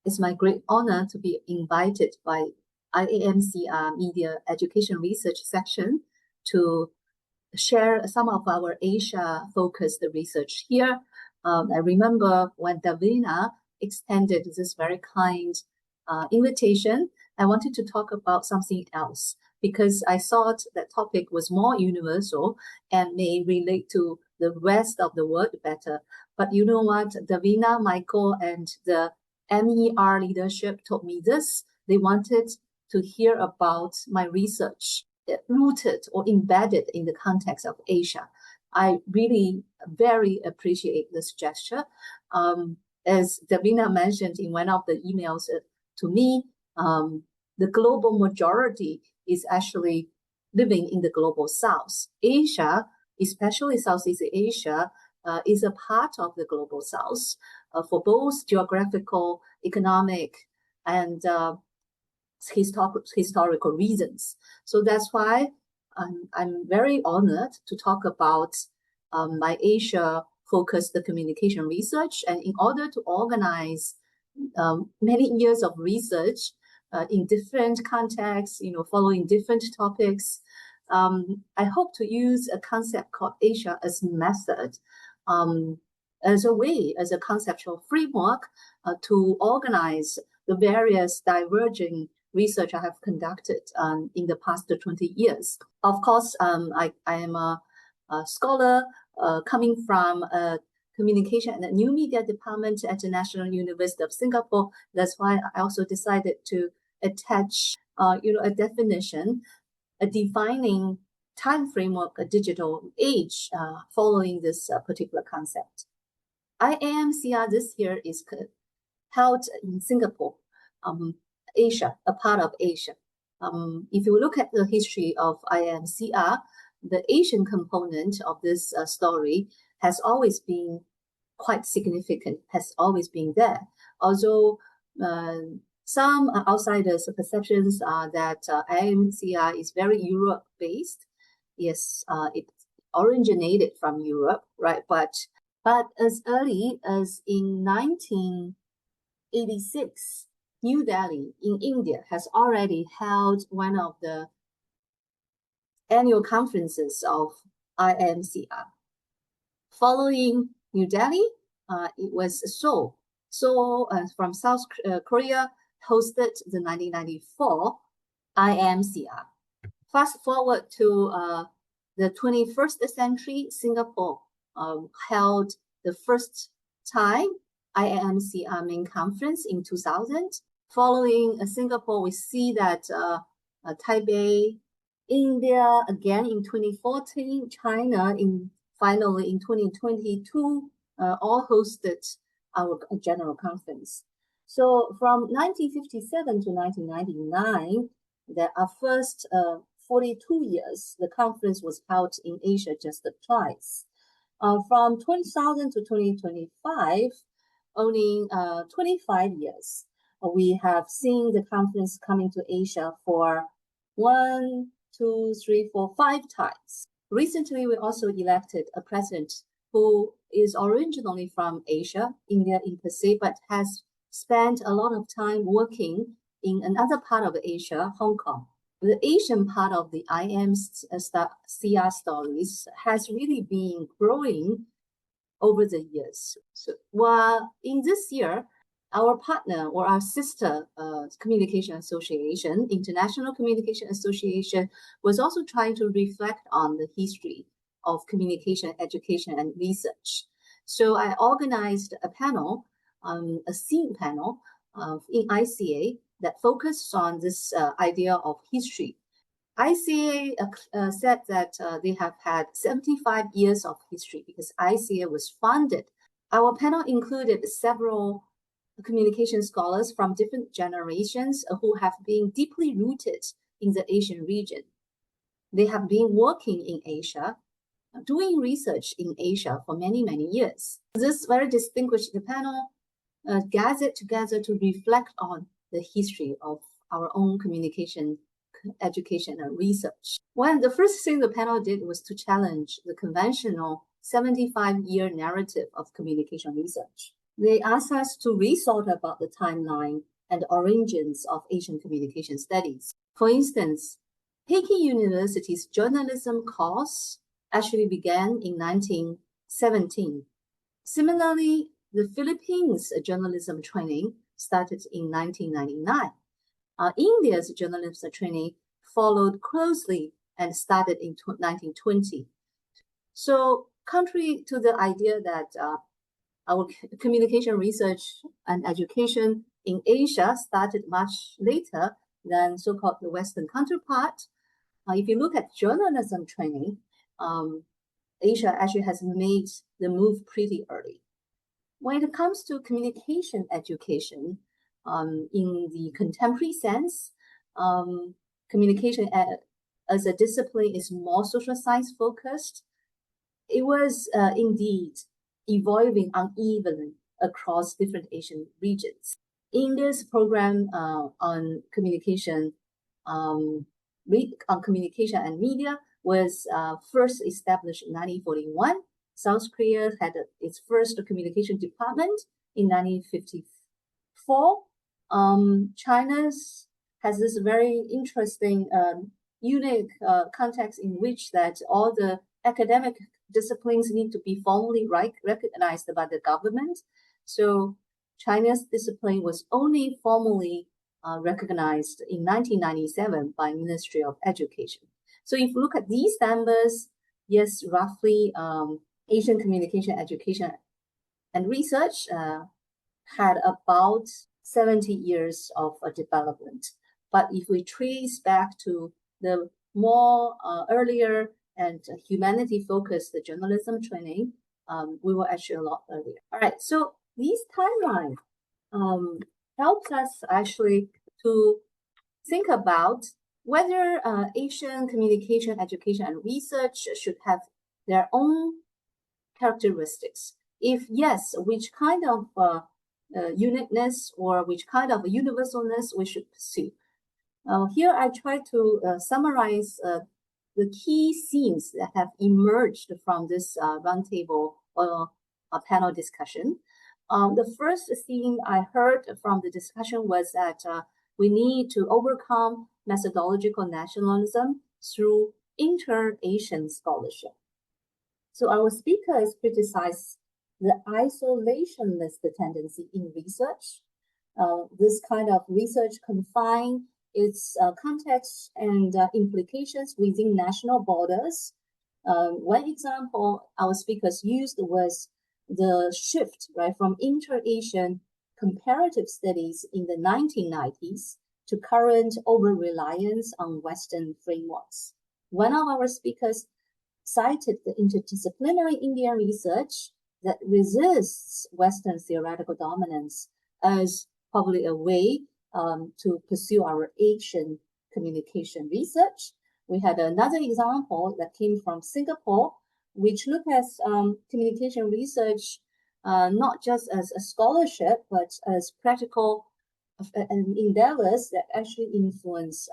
It's my great honor to be invited by IAMCR Media Education Research Section to share some of our Asia-focused research here. I remember when Davina extended this very kind invitation, I wanted to talk about something else because I thought that topic was more universal and may relate to the rest of the world better. But you know what? Davina, Michael, and the MER leadership told me this. They wanted to hear about my research rooted or embedded in the context of Asia. I really very appreciate this gesture. As Davina mentioned in one of the emails to me, the global majority is actually living in the global south. Asia, especially Southeast Asia, is a part of the global south for both geographical, economic, and historical reasons. So that's why I'm very honored to talk about my Asia-focused communication research. And in order to organize many years of research in different contexts, following different topics, I hope to use a concept called Asia as method, as a conceptual framework to organize the various diverging research I have conducted in the past 20 years. Of course, I am a scholar coming from a communication and a new media department at the National University of Singapore. That's why I also decided to attach, a definition, a defining time framework, a digital age following this particular concept. IAMCR this year is held in Singapore, Asia, a part of Asia. If you look at the history of IAMCR, the Asian component of this story has always been quite significant, has always been there. Although some outsiders' perceptions are that IAMCR is very Europe-based. Yes, it originated from Europe, right? But as early as in 1986, New Delhi in India has already held one of the annual conferences of IAMCR. Following New Delhi, it was Seoul. Seoul from South Korea hosted the 1994 IAMCR. Fast forward to the 21st century, Singapore held the first time IAMCR main conference in 2000. Following Singapore, we see that Taipei, India again in 2014, China finally in 2022, all hosted our general conference. So from 1957 to 1999, there are first 42 years, the conference was held in Asia just twice. From 2000 to 2025, only 25 years, we have seen the conference coming to Asia for 1, 2, 3, 4, 5 times. Recently, we also elected a president who is originally from Asia, India in per se, but has spent a lot of time working in another part of Asia, Hong Kong. The Asian part of the IAMCR stories has really been growing over the years. So while in this year, our partner or our sister communication association, International Communication Association, was also trying to reflect on the history of communication, education, and research. So I organized a panel, a theme panel in ICA that focused on this idea of history. ICA said that they have had 75 years of history because ICA was founded. Our panel included several communication scholars from different generations who have been deeply rooted in the Asian region. They have been working in Asia, doing research in Asia for many, many years. This very distinguished panel gathered together to reflect on the history of our own communication, education, and research. The first thing the panel did was to challenge the conventional 75-year narrative of communication research. They asked us to resort about the timeline and the origins of Asian communication studies. For instance, Peking University's journalism course actually began in 1917. Similarly, the Philippines journalism training started in 1999. India's journalism training followed closely and started in 1920. So, contrary to the idea that our communication research and education in Asia started much later than so-called the Western counterpart, if you look at journalism training, Asia actually has made the move pretty early. When it comes to communication education, in the contemporary sense, communication as a discipline is more social science focused. It was indeed evolving unevenly across different Asian regions. India's program on communication and media was first established in 1941. South Korea had its first communication department in 1954. China has this very interesting, unique context in which that all the academic disciplines need to be formally recognized by the government. So China's discipline was only formally recognized in 1997 by Ministry of Education. So if you look at these numbers, yes, roughly Asian communication education and research had about 70 years of development. But if we trace back to the more earlier and humanity-focused journalism training, we were actually a lot earlier. All right, so these timelines helps us actually to think about whether Asian communication, education, and research should have their own characteristics. If yes, which kind of uniqueness or which kind of universalness we should pursue. Here I try to summarize the key themes that have emerged from this roundtable or panel discussion. The first theme I heard from the discussion was that we need to overcome methodological nationalism through inter-Asian scholarship. So our speakers criticized the isolationist tendency in research. This kind of research confines its context and implications within national borders. One example our speakers used was the shift, right, from inter-Asian comparative studies in the 1990s to current over-reliance on Western frameworks. One of our speakers cited the interdisciplinary Indian research that resists Western theoretical dominance as probably a way to pursue our Asian communication research. We had another example that came from Singapore, which looked at communication research not just as a scholarship, but as practical endeavors that actually influence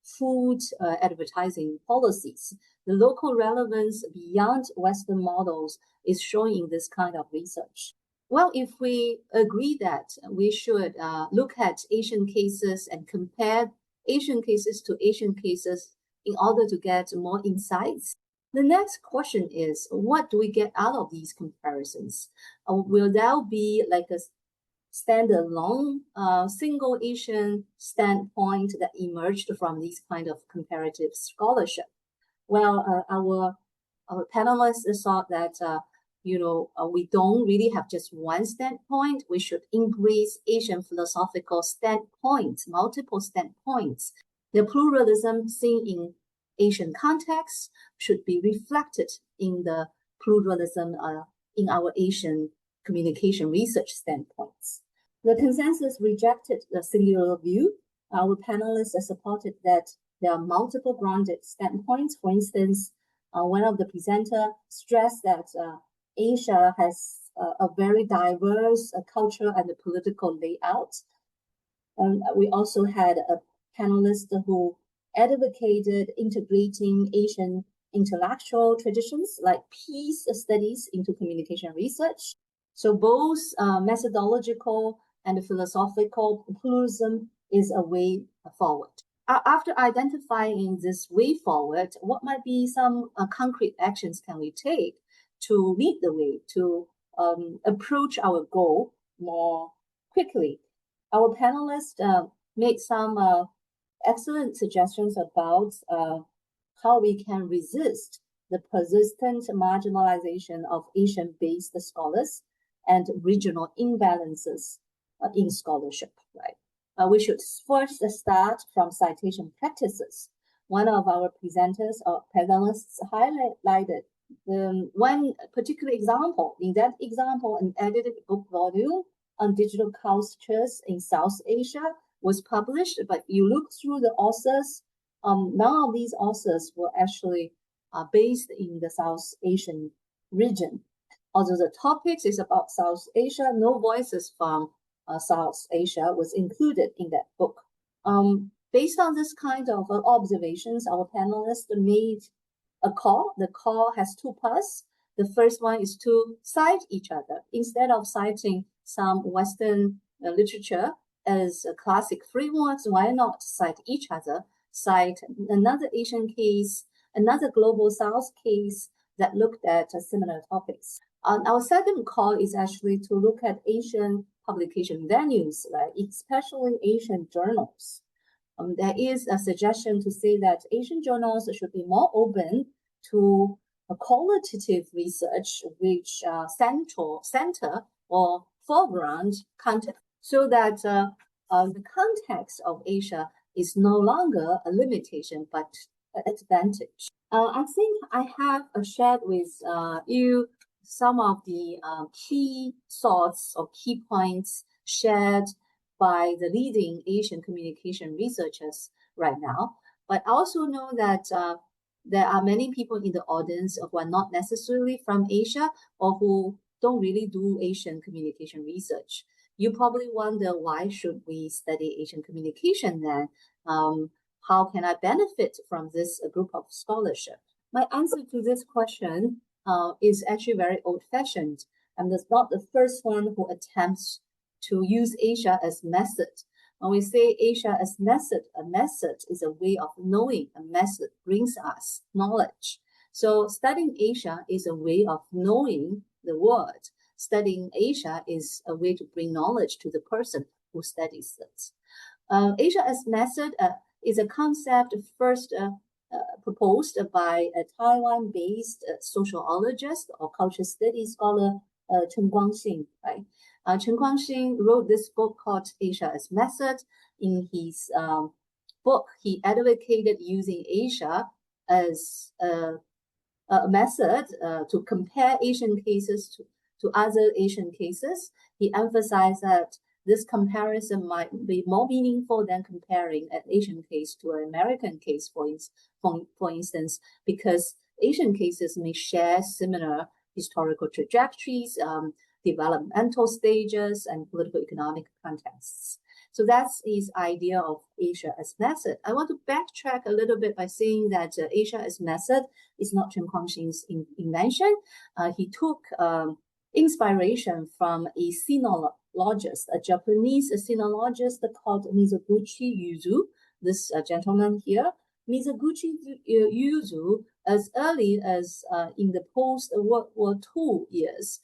food advertising policies. The local relevance beyond Western models is showing in this kind of research. Well, if we agree that we should look at Asian cases and compare Asian cases to Asian cases in order to get more insights, the next question is, what do we get out of these comparisons? Will there be like a standalone single Asian standpoint that emerged from these kind of comparative scholarship? Well, our panelists thought that we don't really have just one standpoint. We should embrace Asian philosophical standpoints, multiple standpoints. The pluralism seen in Asian contexts should be reflected in the pluralism in our Asian communication research standpoints. The consensus rejected the singular view. Our panelists supported that there are multiple grounded standpoints. For instance, one of the presenters stressed that Asia has a very diverse cultural and political layout. And we also had a panelist who advocated integrating Asian intellectual traditions like peace studies into communication research. So both methodological and philosophical pluralism is a way forward. After identifying this way forward, what might be some concrete actions can we take to lead the way, to approach our goal more quickly? Our panelists made some excellent suggestions about how we can resist the persistent marginalization of Asian-based scholars and regional imbalances in scholarship, right? We should first start from citation practices. One of our presenters or panelists highlighted one particular example. In that example, an edited book volume on digital cultures in South Asia was published, but you look through the authors, none of these authors were actually based in the South Asian region. Although the topics is about South Asia, no voices from South Asia was included in that book. Based on this kind of observations, our panelists made a call. The call has two parts. The first one is to cite each other. Instead of citing some Western literature as classic frameworks, why not cite each other, cite another Asian case, another global South case that looked at similar topics. Our second call is actually to look at Asian publication venues, right? Especially Asian journals. There is a suggestion to say that Asian journals should be more open to a qualitative research which center or foreground content, so that the context of Asia is no longer a limitation but an advantage. I think I have shared with you some of the key thoughts or key points shared by the leading Asian communication researchers right now. But I also know that there are many people in the audience who are not necessarily from Asia or who don't really do Asian communication research. You probably wonder, why should we study Asian communication then? How can I benefit from this group of scholarship? My answer to this question is actually very old-fashioned. I'm not the first one who attempts to use Asia as method. When we say Asia as method, a method is a way of knowing. A method brings us knowledge. So studying Asia is a way of knowing the world. Studying Asia is a way to bring knowledge to the person who studies it. Asia as method is a concept first proposed by a Taiwan-based sociologist or culture studies scholar, Chen Guangxing, right? Chen Guangxing wrote this book called Asia as Method. In his book, he advocated using Asia as a method to compare Asian cases to other Asian cases. He emphasized that this comparison might be more meaningful than comparing an Asian case to an American case, for instance, because Asian cases may share similar historical trajectories, developmental stages, and political economic contexts. So that's his idea of Asia as method. I want to backtrack a little bit by saying that Asia as method is not Chen Guangxing's invention. He took inspiration from a sinologist, a Japanese sinologist called Mizoguchi Yuzu. This gentleman here, Mizoguchi Yuzu, as early as in the post-World War II years,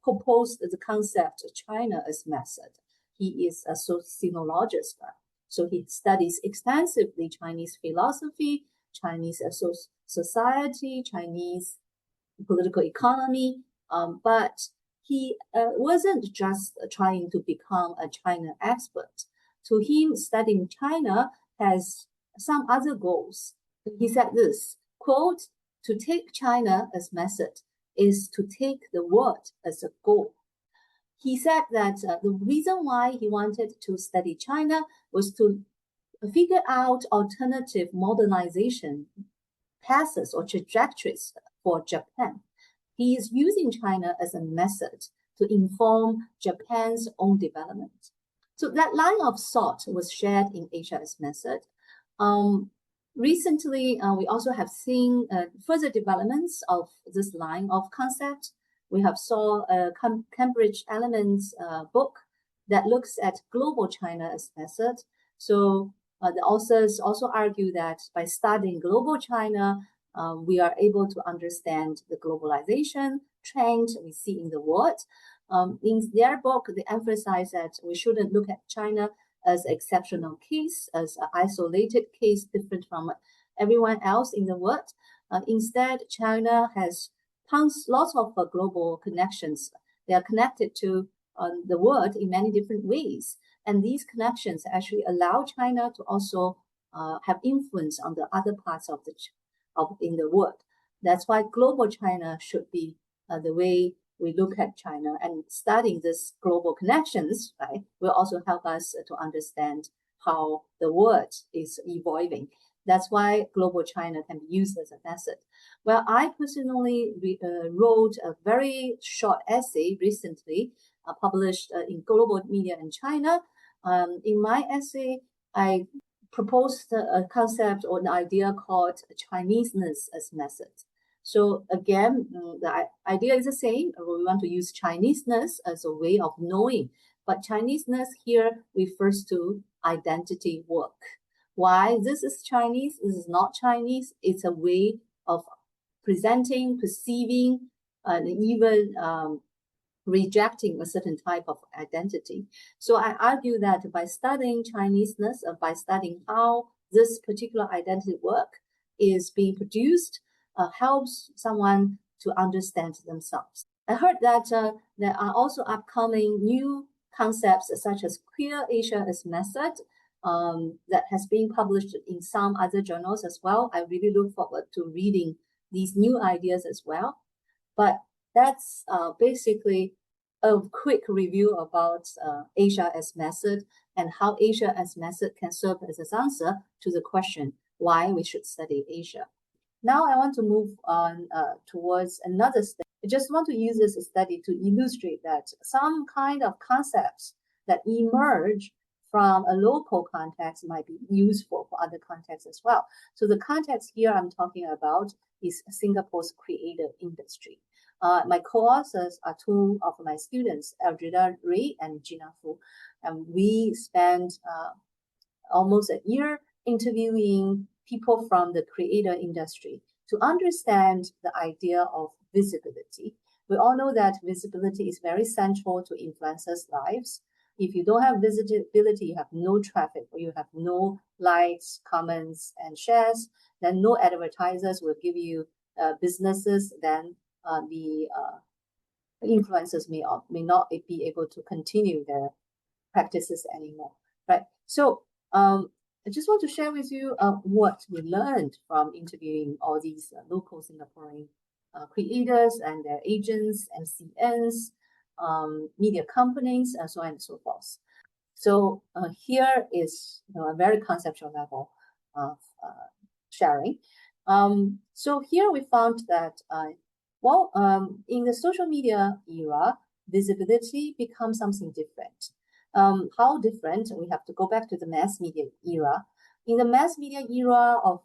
proposed the concept of China as method. He is a sinologist, so he studies extensively Chinese philosophy, Chinese society, Chinese political economy, but he wasn't just trying to become a China expert. To him, studying China has some other goals. He said this, quote, "To take China as method is to take the world as a goal." He said that the reason why he wanted to study China was to figure out alternative modernization paths or trajectories for Japan. He is using China as a method to inform Japan's own development. So that line of thought was shared in Asia as method. Recently, we also have seen further developments of this line of concept. we have saw a Cambridge Elements book that looks at global China as method. So the authors also argue that by studying global China, we are able to understand the globalization trend we see in the world. In their book, they emphasize that we shouldn't look at China as an exceptional case, as an isolated case different from everyone else in the world. Instead, China has lots of global connections. They are connected to the world in many different ways. And these connections actually allow China to also have influence on the other parts of in the world. That's why global China should be the way we look at China, and studying these global connections, right, will also help us to understand how the world is evolving. That's why global China can be used as a method. Well, I personally wrote a very short essay recently, published in Global Media in China. In my essay, I proposed a concept or an idea called Chineseness as method. So again, the idea is the same. We want to use Chineseness as a way of knowing, but Chineseness here refers to identity work. Why this is Chinese, this is not Chinese, it's a way of presenting, perceiving, and even rejecting a certain type of identity. So I argue that by studying Chineseness, by studying how this particular identity work is being produced, helps someone to understand themselves. I heard that there are also upcoming new concepts such as queer Asia as method that has been published in some other journals as well. I really look forward to reading these new ideas as well. But that's basically a quick review about Asia as method and how Asia as method can serve as an answer to the question why we should study Asia. Now I want to move on towards another study. I just want to use this study to illustrate that some kind of concepts that emerge from a local context might be useful for other contexts as well. So the context here I'm talking about is Singapore's creator industry. My co-authors are two of my students, Eldrada Ray and Gina Fu, and we spent almost a year interviewing people from the creator industry to understand the idea of visibility. We all know that visibility is very central to influencers' lives. If you don't have visibility, you have no traffic, or you have no likes, comments, and shares, then no advertisers will give you businesses, then the influencers may not be able to continue their practices anymore, right? So I just want to share with you what we learned from interviewing all these local Singaporean creators and their agents, MCNs, media companies, and so on and so forth. So here is a very conceptual level of sharing. So here we found that, in the social media era, visibility becomes something different. How different? We have to go back to the mass media era. In the mass media era of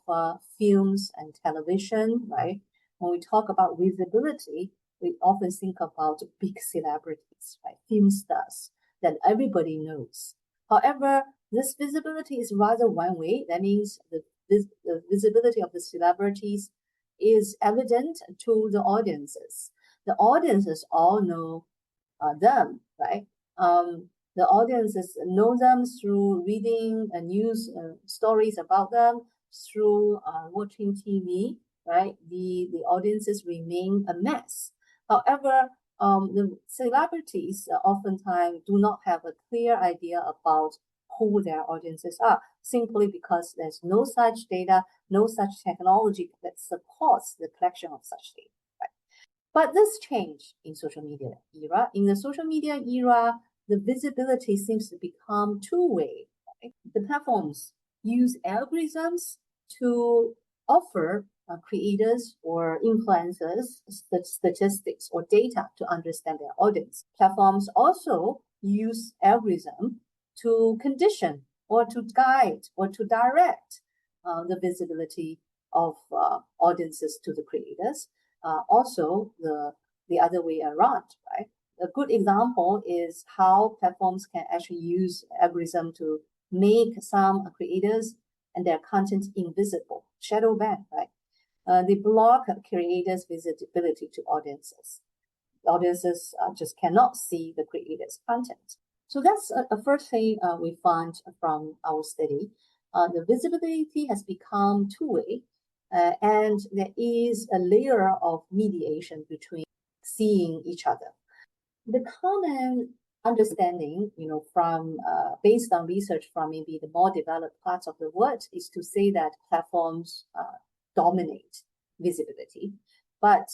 films and television, right? When we talk about visibility, we often think about big celebrities, right? Film stars that everybody knows. However, this visibility is rather one way. That means the visibility of the celebrities is evident to the audiences. The audiences all know them, right? The audiences know them through reading news stories about them, through watching TV, right? The audiences remain a mess. However, the celebrities oftentimes do not have a clear idea about who their audiences are, simply because there's no such data, no such technology that supports the collection of such data. Right? But this changed in social media era. In the social media era, the visibility seems to become two-way. Right? The platforms use algorithms to offer creators or influencers statistics or data to understand their audience. Platforms also use algorithm to condition or to guide or to direct the visibility of audiences to the creators. Also, the the other way around, right? A good example is how platforms can actually use algorithm to make some creators and their content invisible, shadow ban, right? They block creators' visibility to audiences. Audiences just cannot see the creators' content. So that's a first thing we found from our study. The visibility has become two-way, and there is a layer of mediation between seeing each other. The common understanding, from based on research from maybe the more developed parts of the world, is to say that platforms dominate visibility. But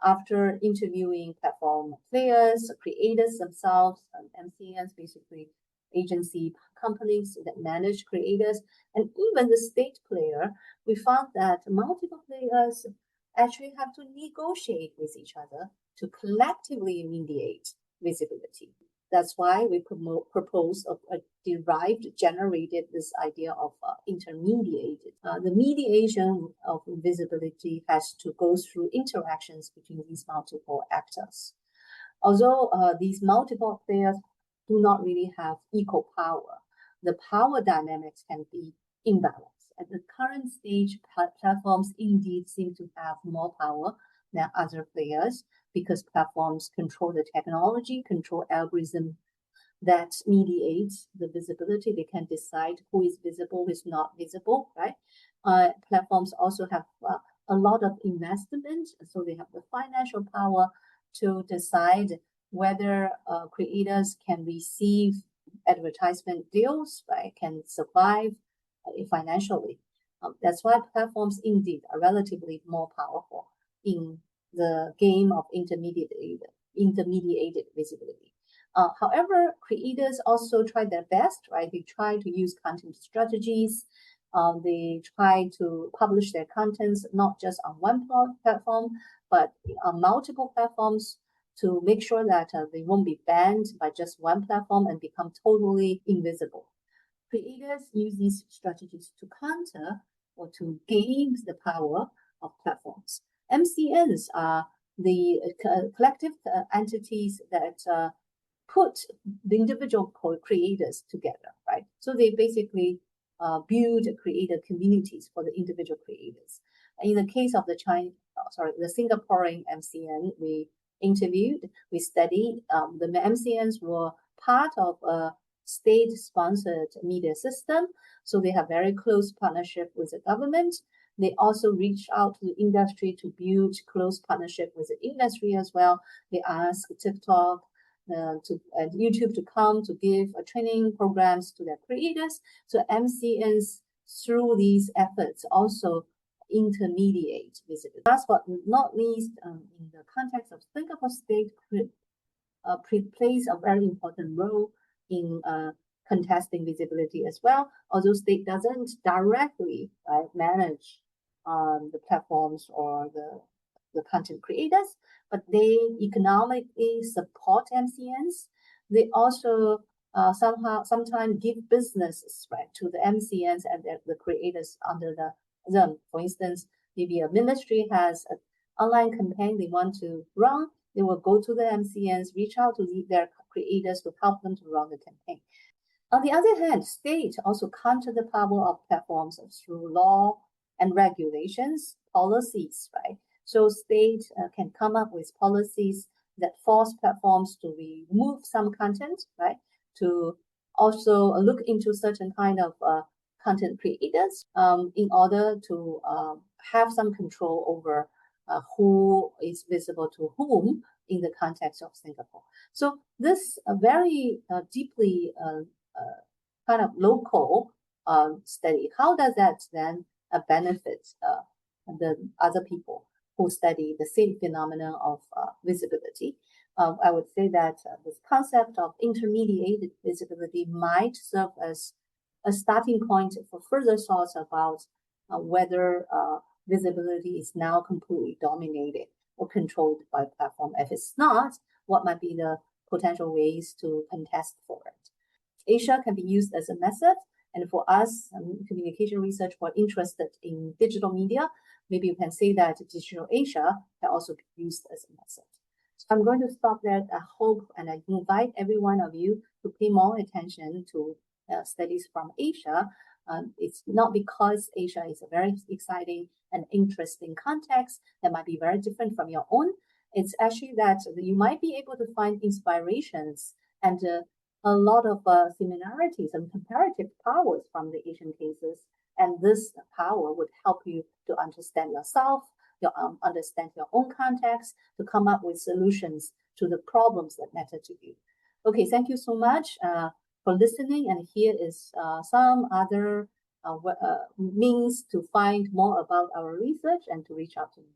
after interviewing platform players, creators themselves, MCNs, basically agency companies that manage creators, and even the state player, we found that multiple players actually have to negotiate with each other to collectively mediate visibility. That's why we propose a derived generated this idea of intermediated. The mediation of visibility has to go through interactions between these multiple actors. Although these multiple players do not really have equal power, the power dynamics can be imbalanced. At the current stage, platforms indeed seem to have more power than other players because platforms control the technology, control algorithm that mediates the visibility. They can decide who is visible, who is not visible, right? Platforms also have a lot of investment, so they have the financial power to decide whether creators can receive advertisement deals, right? Can survive financially. That's why platforms indeed are relatively more powerful in the game of intermediated visibility. However, creators also try their best, right? They try to use content strategies. They try to publish their contents not just on one platform, but on multiple platforms to make sure that they won't be banned by just one platform and become totally invisible. Creators use these strategies to counter or to gain the power of platforms. MCNs are the collective entities that put the individual creators together, right? So they basically build creator communities for the individual creators. In the case of the Singaporean MCN we interviewed, we studied, the MCNs were part of a state-sponsored media system, so they have very close partnership with the government. They also reach out to the industry to build close partnership with the industry as well. They ask TikTok and YouTube to come to give training programs to their creators. So MCNs, through these efforts, also intermediate visibility. Last but not least, in the context of Singapore state, plays a very important role in contesting visibility as well. Although state doesn't directly manage the platforms or the content creators, but they economically support MCNs. They also sometimes give businesses to the MCNs and the creators under them. For instance, maybe a ministry has an online campaign they want to run, they will go to the MCNs, reach out to their creators to help them to run the campaign. On the other hand, state also counter the power of platforms through law and regulations, policies, right? So state can come up with policies that force platforms to remove some content, right? To also look into certain kind of content creators in order to have some control over who is visible to whom in the context of Singapore. So this very deeply kind of local study, how does that then benefit the other people who study the same phenomenon of visibility? I would say that this concept of intermediated visibility might serve as a starting point for further thoughts about whether visibility is now completely dominated or controlled by platform. If it's not, what might be the potential ways to contest for it? Asia can be used as a method, and for us, communication research, who are interested in digital media, maybe you can say that Digital Asia can also be used as a method. So I'm going to stop there. I hope and I invite every one of you to pay more attention to studies from Asia. It's not because Asia is a very exciting and interesting context that might be very different from your own. It's actually that you might be able to find inspirations and a lot of similarities and comparative powers from the Asian cases. And this power would help you to understand yourself, understand your own context, to come up with solutions to the problems that matter to you. Okay, thank you so much for listening. And here is some other means to find more about our research and to reach out to me.